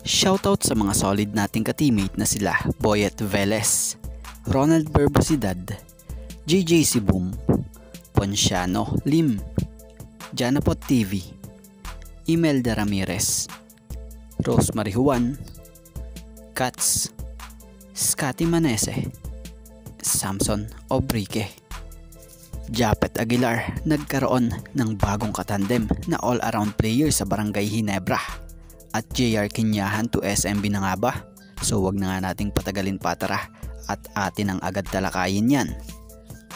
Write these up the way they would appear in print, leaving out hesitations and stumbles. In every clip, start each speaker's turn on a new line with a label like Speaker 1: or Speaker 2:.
Speaker 1: Shoutout sa mga solid nating ka-teammate na sila Boyet Velez, Ronald Berbosidad, JJ Sibum, Ponciano Lim, Janapot TV, Imelda Ramirez, Rosemary Juan, Katz, Scotty Manese, Samson Obrique, Japet Aguilar. Nagkaroon ng bagong katandem na all-around player sa Barangay Ginebra. At JR Kinyahan to SMB na nga ba? So wag na nga nating patagalin pa, tara at atin ang agad talakayin yan.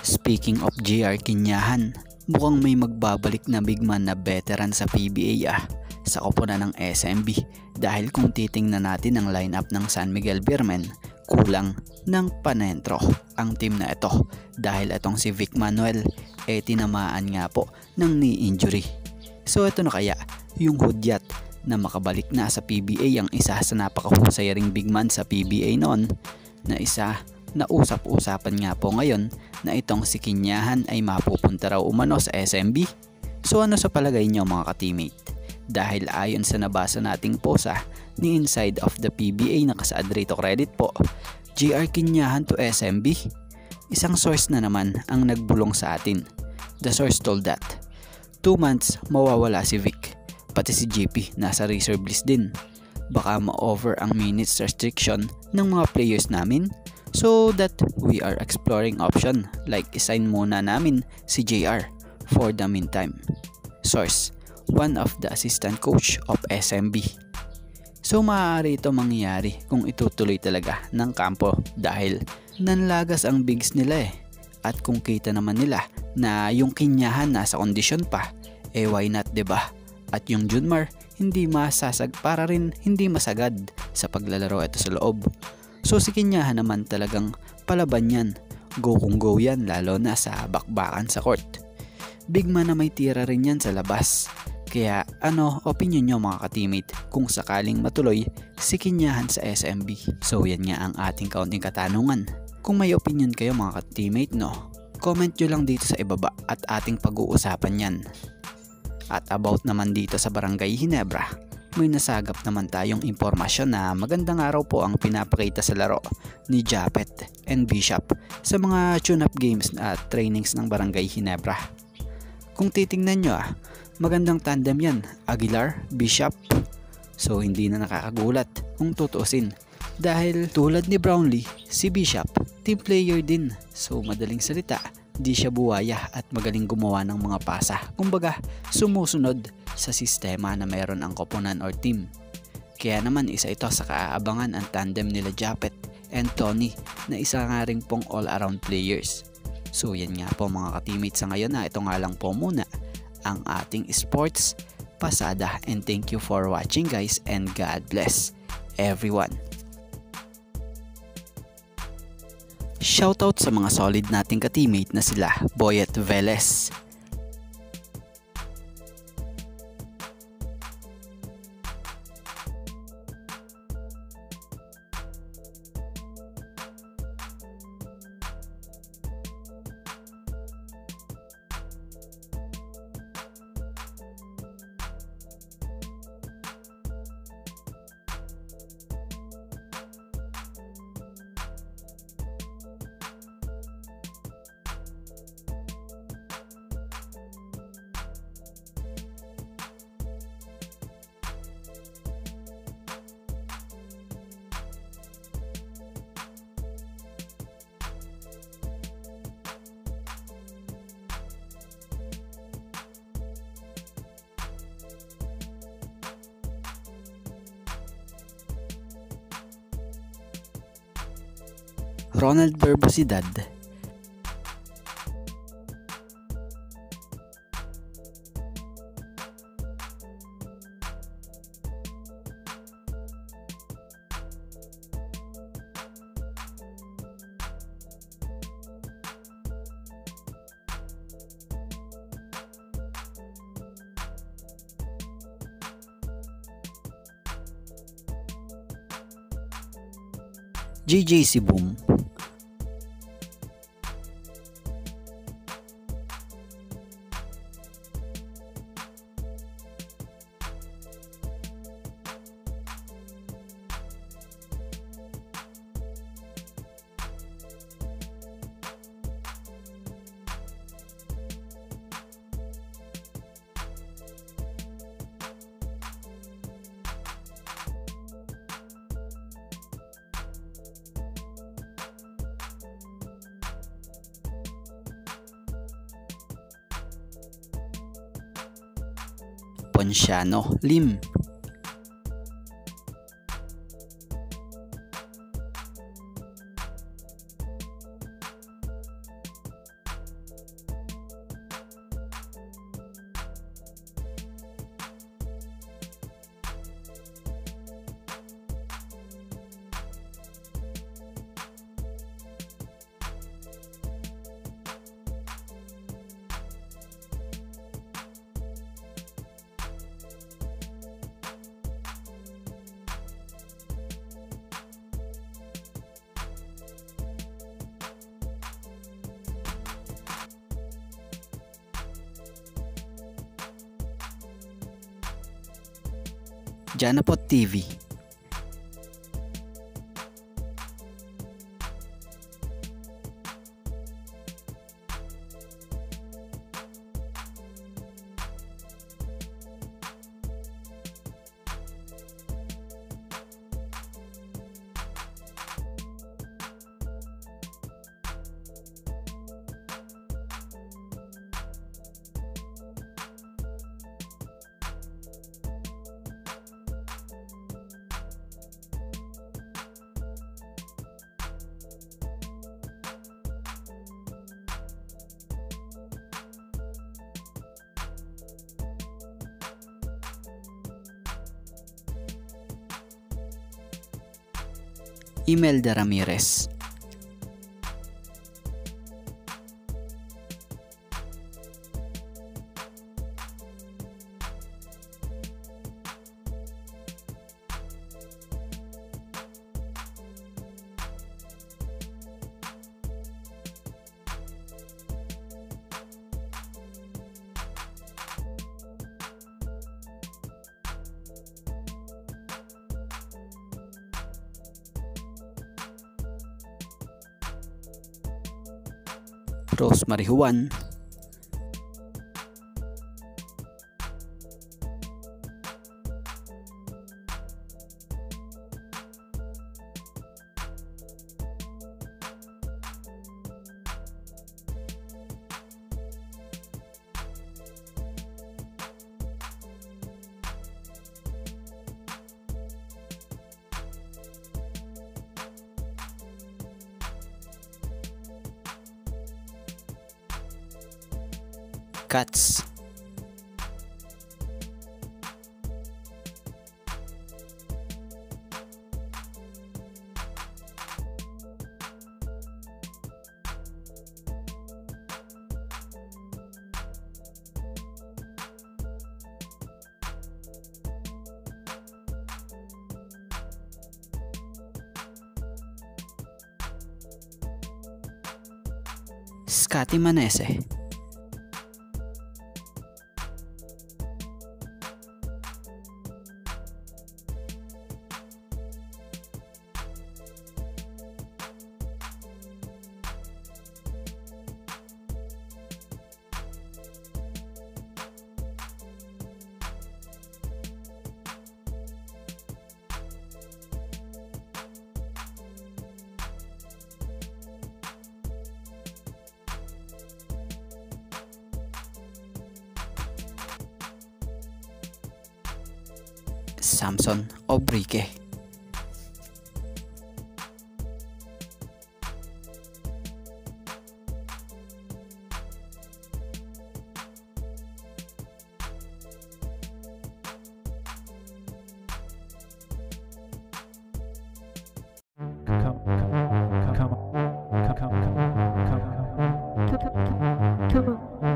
Speaker 1: Speaking of JR Kinyahan, mukhang may magbabalik na big man na veteran sa PBA sa koponan ng SMB, dahil kung titingnan natin ang lineup ng San Miguel Beermen, kulang ng panentro ang team na ito, dahil itong si Vic Manuel tinamaan nga po ng knee injury. So ito na kaya yung hudyat na makabalik na sa PBA ang isa sa napakahusay ring big man sa PBA noon, na isa na usap-usapan nga po ngayon na itong si Kinyahan ay mapupunta raw umano sa SMB. So ano sa palagay nyo mga ka-teammate? Dahil ayon sa nabasa nating posa ni Inside of the PBA na kasaad rito credit po, JR Kinyahan to SMB, isang source na naman ang nagbulong sa atin. The source told that 2 months mawawala si Vic, pati si JP nasa reserve list din. Baka ma-over ang minutes restriction ng mga players namin, so that we are exploring option like isign muna namin si JR for the meantime. Source, one of the assistant coach of SMB. So maaari ito mangyayari kung itutuloy talaga ng kampo, dahil nanlagas ang bigs nila At kung kita naman nila na yung Kinyahan nasa kondisyon pa, why not, 'di ba? At yung Junmar hindi para rin hindi masagad sa paglalaro ito sa loob. So si Kinyahan naman talagang palaban yan. Go kung go yan, lalo na sa bakbakan sa court. Big man na may tira rin yan sa labas. Kaya opinion nyo mga ka-teammate kung sakaling matuloy si Kinyahan sa SMB? So yan nga ang ating kaunting katanungan. Kung may opinion kayo mga ka-teammate comment nyo lang dito sa ibaba at ating pag-uusapan yan. At about naman dito sa Barangay Ginebra, may nasagap naman tayong impormasyon na magandang araw po ang pinapakita sa laro ni Japet and Bishop sa mga tune-up games at trainings ng Barangay Ginebra. Kung titingnan nyo magandang tandem yan, Aguilar, Bishop. So hindi na nakakagulat kung tutuusin, dahil tulad ni Brownlee, si Bishop team player din. So madaling salita, di siya buwaya at magaling gumawa ng mga pasa. Kumbaga, sumusunod sa sistema na meron ang koponan or team. Kaya naman isa ito sa kaaabangan ang tandem nila Japet and Tony, na isa nga rin pong all-around players. So yan nga po mga ka-teammates sa ngayon ito nga lang po muna ang ating sports pasada, and thank you for watching guys, and God bless everyone. Shoutout sa mga solid nating ka-teammate na sila Boyet Velez, Ronald Berbosidad, JJ Sibum, Ponciano Lim, Janapot TV, Imelda Ramirez, Rosemary Juan, Katz, Scotty Manese, Samson Obrique,
Speaker 2: Come on.